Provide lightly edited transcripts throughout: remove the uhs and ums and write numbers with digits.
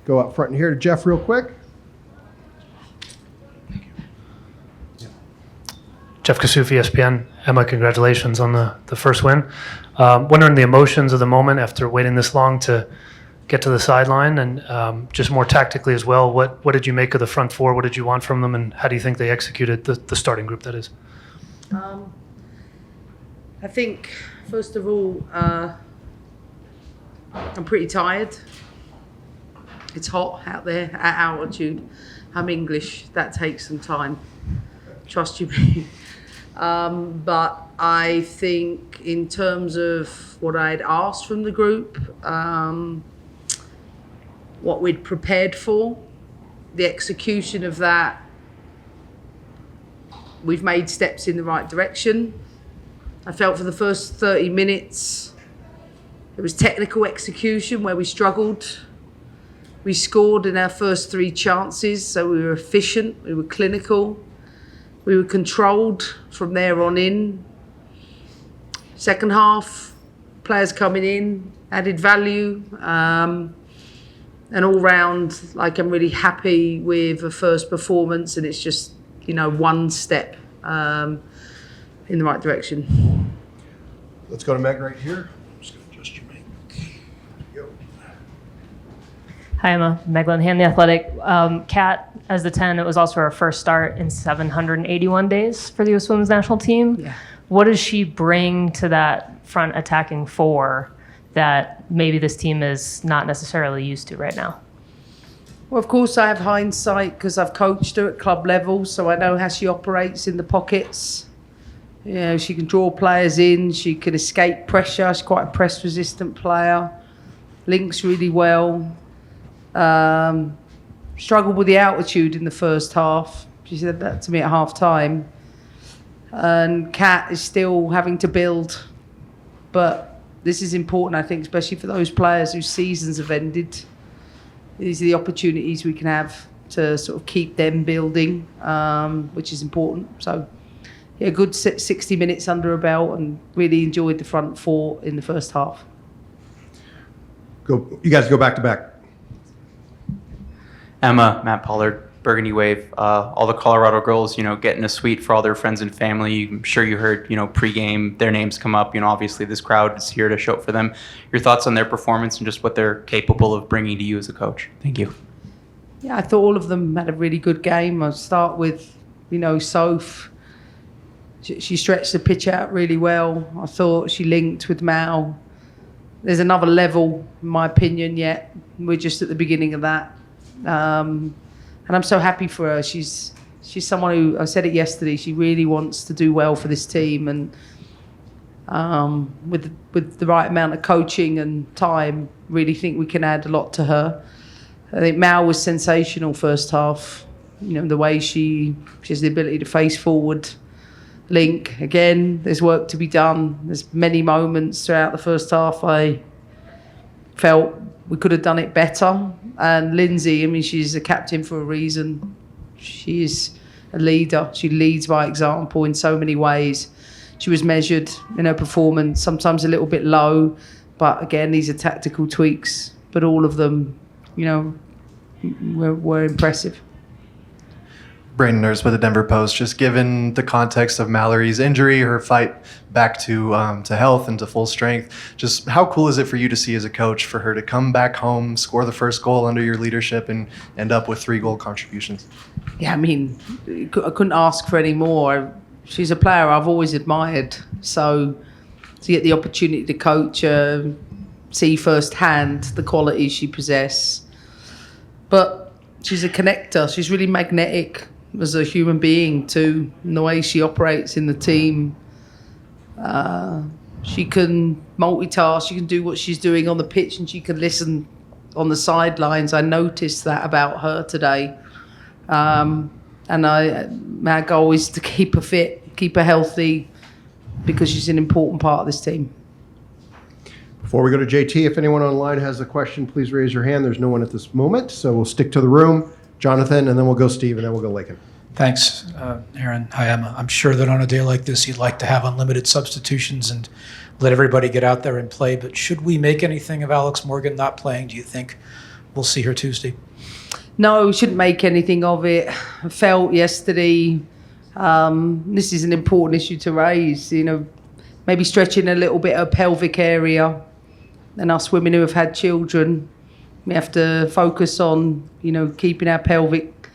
Go up front here to Jeff real quick. Jeff Kassouf, ESPN. Emma, congratulations on the first win. Wondering the emotions of the moment after waiting this long to get to the sideline, and just more tactically as well, what did you make of the front four? What did you want from them, and how do you think they executed the starting group, that is? I think, first of all, I'm pretty tired. It's hot out there at altitude. I'm English. That takes some time. Trust you me. But I think in terms of what I'd asked from the group, what we'd prepared for, the execution of that, we've made steps in the right direction. I felt for the first 30 minutes, it was technical execution where we struggled. We scored in our first 3 chances, so we were efficient, we were clinical, we were controlled from there on in. Second half, players coming in, added value, and all round, like, I'm really happy with the first performance, and it's just, one step in the right direction. Let's go to Meg right here. Hi, Emma. Meg Linehan, The Athletic. Kat, as the 10, it was also her first start in 781 days for the U.S. Women's National Team. Yeah. What does she bring to that front attacking four that maybe this team is not necessarily used to right now? Well, of course, I have hindsight because I've coached her at club level, so I know how she operates in the pockets. She can draw players in, she can escape pressure. She's quite a press-resistant player, links really well. Struggled with the altitude in the first half. She said that to me at half time. And Kat is still having to build. But this is important, I think, especially for those players whose seasons have ended. These are the opportunities we can have to sort of keep them building, which is important. So, yeah, good 60 minutes under her belt, and really enjoyed the front four in the first half. You guys go back to back. Emma, Matt Pollard, Burgundy Wave, all the Colorado girls, getting a suite for all their friends and family. I'm sure you heard, pregame, their names come up. Obviously this crowd is here to show for them. Your thoughts on their performance and just what they're capable of bringing to you as a coach. Thank you. Yeah, I thought all of them had a really good game. I'll start with, Soph. She stretched the pitch out really well. I thought she linked with Mal. There's another level, in my opinion, yet. We're just at the beginning of that. And I'm so happy for her. She's someone who, I said it yesterday, she really wants to do well for this team, and with the right amount of coaching and time, really think we can add a lot to her. I think Mal was sensational first half. The way she has the ability to face forward, link. Again, there's work to be done. There's many moments throughout the first half I felt we could have done it better. And Lindsay, she's a captain for a reason. She is a leader. She leads by example in so many ways. She was measured in her performance, sometimes a little bit low, but again, these are tactical tweaks. But all of them, were impressive. Brandon Nurse with the Denver Post. Just given the context of Mallory's injury, her fight back to health and to full strength, just how cool is it for you to see as a coach for her to come back home, score the first goal under your leadership, and end up with 3 goal contributions? Yeah, I couldn't ask for any more. She's a player I've always admired. So to get the opportunity to coach her, see firsthand the qualities she possesses. But she's a connector. She's really magnetic as a human being too, in the way she operates in the team. She can multitask, she can do what she's doing on the pitch, and she can listen on the sidelines. I noticed that about her today. And my goal is to keep her fit, keep her healthy, because she's an important part of this team. Before we go to JT, if anyone online has a question, please raise your hand. There's no one at this moment, so we'll stick to the room. Jonathan, and then we'll go Steve, and then we'll go Lakin. Thanks, Aaron. Hi, Emma. I'm sure that on a day like this, you'd like to have unlimited substitutions and let everybody get out there and play, but should we make anything of Alex Morgan not playing, do you think, we'll see her Tuesday? No, we shouldn't make anything of it. I felt yesterday this is an important issue to raise, maybe stretching a little bit of pelvic area, and us women who have had children, we have to focus on, keeping our pelvic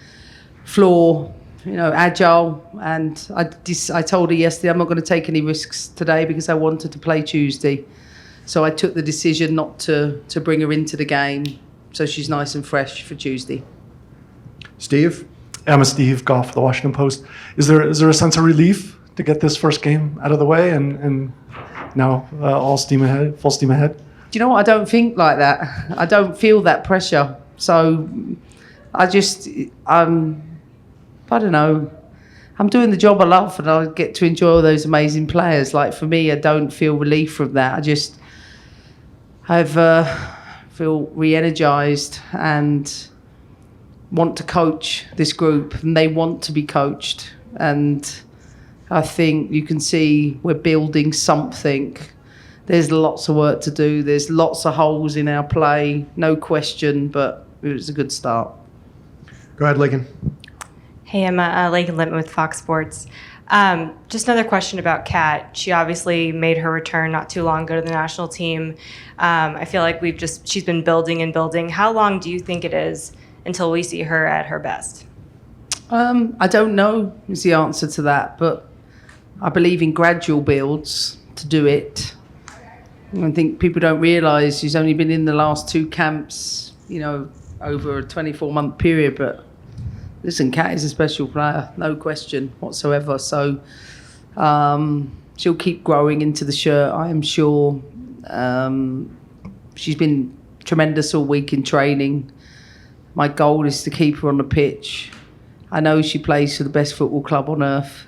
floor, agile. And I told her yesterday I'm not going to take any risks today because I wanted to play Tuesday. So I took the decision not to bring her into the game, so she's nice and fresh for Tuesday. Steve? I'm Steve Goff, the Washington Post. Is there a sense of relief to get this first game out of the way and now all steam ahead, full steam ahead? Do you know what? I don't think like that. I don't feel that pressure. So I don't know. I'm doing the job I love, and I get to enjoy all those amazing players. Like, for me, I don't feel relief from that. I feel re-energized and want to coach this group, and they want to be coached. And I think you can see we're building something. There's lots of work to do. There's lots of holes in our play, no question, but it was a good start. Go ahead, Lakin. Hey, I'm Lakin Lippman with Fox Sports. Just another question about Kat. She obviously made her return not too long ago to the national team. I feel like she's been building and building. How long do you think it is until we see her at her best? I don't know is the answer to that, but I believe in gradual builds to do it. I think people don't realise she's only been in the last 2 camps, over a 24-month period. But listen, Kat is a special player, no question whatsoever. So she'll keep growing into the shirt, I am sure. She's been tremendous all week in training. My goal is to keep her on the pitch. I know she plays for the best football club on earth.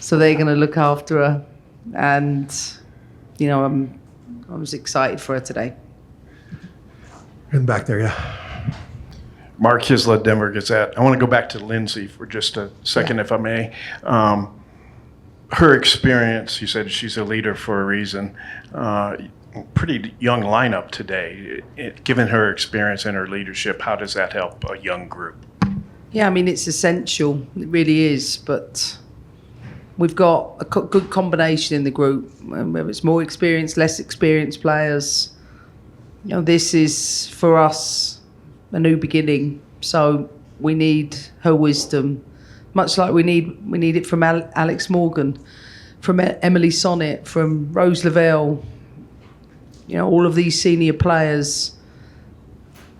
So they're going to look after her. And I was excited for her today. In the back there, yeah. Mark Hislop, Denver Gazette. I want to go back to Lindsay for just a second, if I may. Her experience, you said she's a leader for a reason. Pretty young lineup today. Given her experience and her leadership, how does that help a young group? Yeah, I mean, it's essential. It really is. But we've got a good combination in the group, whether it's more experienced, less experienced players. This is, for us, a new beginning. So we need her wisdom, much like we need it from Alex Morgan, from Emily Sonnet, from Rose Lavelle. All of these senior players,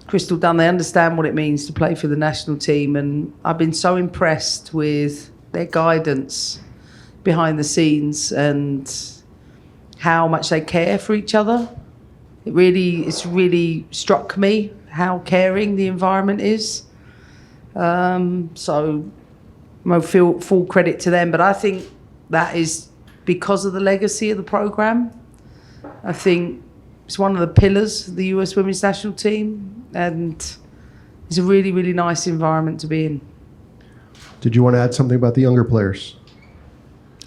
Crystal Dunn, they understand what it means to play for the national team. And I've been so impressed with their guidance behind the scenes and how much they care for each other. It's really struck me how caring the environment is. So I feel full credit to them. But I think that is because of the legacy of the programme. I think it's one of the pillars of the US Women's National Team, and it's a really, really nice environment to be in. Did you want to add something about the younger players?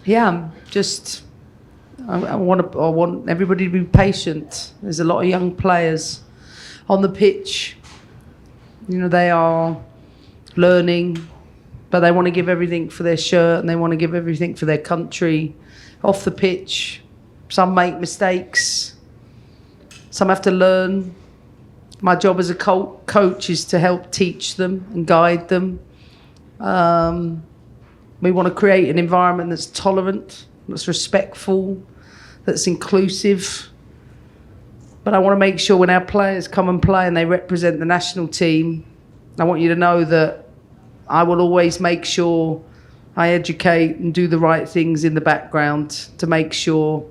Yeah, I want everybody to be patient. There's a lot of young players on the pitch. They are learning, but they want to give everything for their shirt and they want to give everything for their country. Off the pitch, some make mistakes. Some have to learn. My job as a coach is to help teach them and guide them. We want to create an environment that's tolerant, that's respectful, that's inclusive. But I want to make sure when our players come and play and they represent the national team, I want you to know that I will always make sure I educate and do the right things in the background to make sure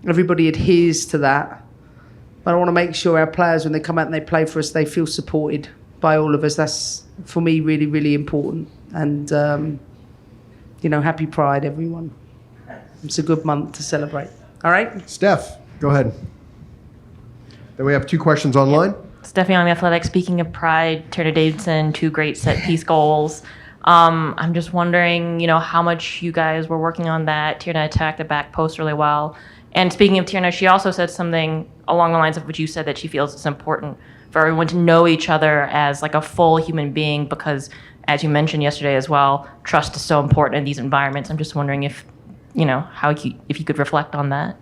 everybody adheres to that. But I want to make sure our players, when they come out and they play for us, they feel supported by all of us. That's, for me, really, really important. And, happy Pride, everyone. It's a good month to celebrate. All right? Steph, go ahead. Then we have 2 questions online. Stephanie on the Athletic. Speaking of Pride, Tierna Davidson, 2 great set-piece goals. I'm just wondering, how much you guys were working on that. Tierna attacked the back post really well. And speaking of Tierna, she also said something along the lines of what you said, that she feels it's important for everyone to know each other as like a full human being, because as you mentioned yesterday as well, trust is so important in these environments. I'm just wondering if, if you could reflect on that.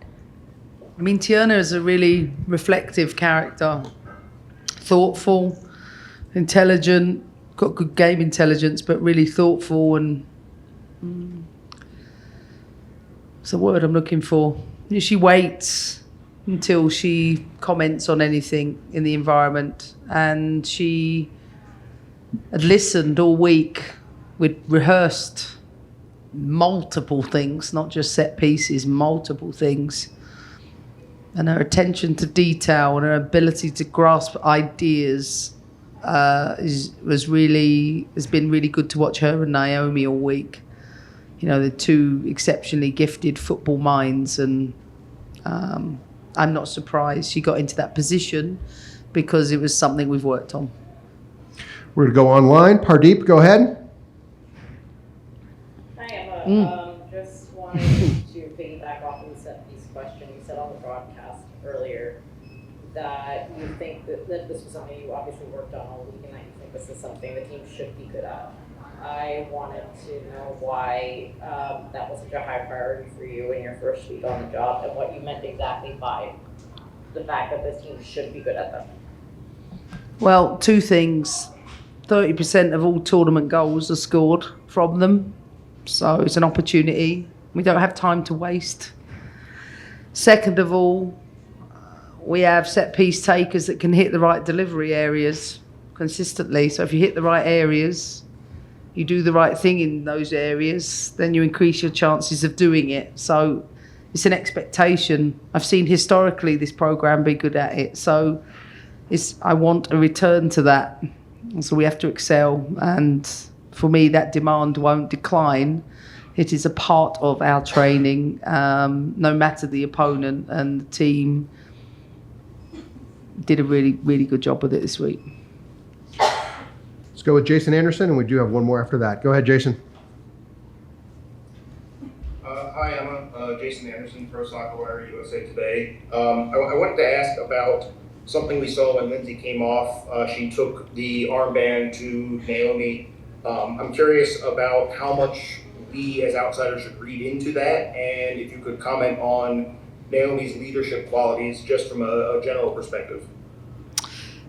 I mean, Tiana is a really reflective character, thoughtful, intelligent, got good game intelligence, but really thoughtful and what's the word I'm looking for? She waits until she comments on anything in the environment, and she had listened all week. We'd rehearsed multiple things, not just set pieces, multiple things. And her attention to detail and her ability to grasp ideas has been really good to watch her and Naomi all week. They're two exceptionally gifted football minds, and I'm not surprised she got into that position because it was something we've worked on. We're going to go online. Pardeep, go ahead. Hi, Emma. Just wanted to piggyback off of the set piece question. You said on the broadcast earlier that you think that this was something you obviously worked on all week and that you think this is something the team should be good at. I wanted to know why that was such a high priority for you in your first week on the job, and what you meant exactly by the fact that this team should be good at them. Well, two things. 30% of all tournament goals are scored from them. So it's an opportunity. We don't have time to waste. Second of all, we have set piece takers that can hit the right delivery areas consistently. So if you hit the right areas, you do the right thing in those areas, then you increase your chances of doing it. So it's an expectation. I've seen historically this program be good at it. So I want a return to that. So we have to excel. And for me, that demand won't decline. It is a part of our training, no matter the opponent, and the team did a really, really good job with it this week. Let's go with Jason Anderson, and we do have one more after that. Go ahead, Jason. Hi, Emma. Jason Anderson, Pro Soccer Wire, USA Today. I wanted to ask about something we saw when Lindsay came off. She took the armband to Naomi. I'm curious about how much we as outsiders should read into that, and if you could comment on Naomi's leadership qualities just from a general perspective.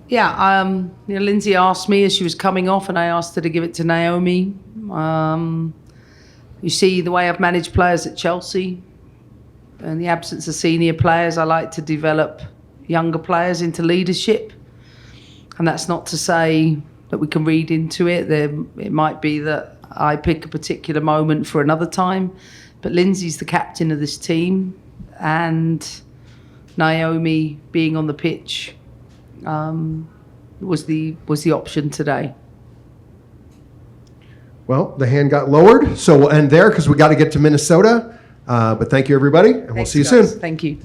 Yeah, Lindsay asked me as she was coming off, and I asked her to give it to Naomi. You see the way I've managed players at Chelsea. In the absence of senior players, I like to develop younger players into leadership. And that's not to say that we can read into it. It might be that I pick a particular moment for another time. But Lindsay's the captain of this team. And Naomi being on the pitch was the option today. Well, the hand got lowered, so we'll end there because we got to get to Minnesota. But thank you, everybody, and we'll see you soon. Thank you.